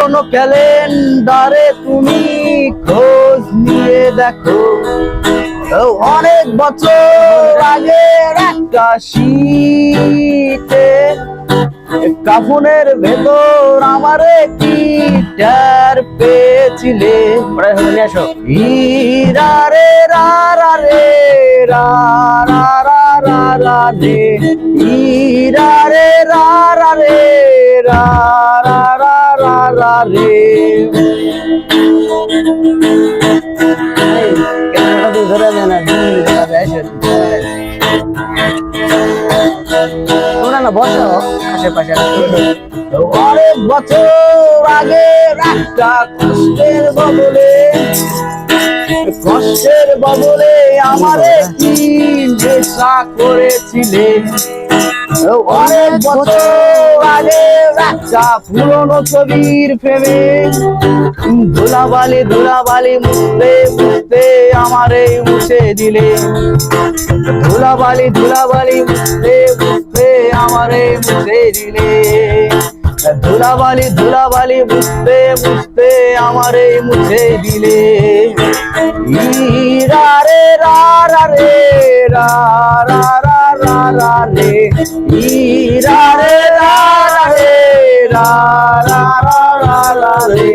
কোন ক্যালেন্ডারে তুমি খোঁজ নিয়ে দেখো, অনেক বছর আগের একটা শীতে কাফনের ভেতর আমারে কি টের পেয়েছিলে? হীরা রে রা রা রে রা রা রা রা রা রে, হীরা রে রা রা রে রা রা রা রা রা রে। বসো আশেপাশে। অনেক বছর আগে একটা কষ্টের বদলে আমারে কি নেশা করেছিলে? অনেক বছর আগে একটা পুরনো ছবির প্রেমে ধুলাবালি ধুলাবালি মুছতে মুছতে আমারে মুছে দিলে। ধুলাবালি ধুলাবালি মুছতে মুছতে আমারে মুছে দিলে। ধুলাবালি ধুলাবালি মুছতে মুছতে আমারে মুছে দিলে। হীরা রে রা রা রে রা রা রা রা রা রে, হীরা রে রা রা রে রা রা রা রা রা রে।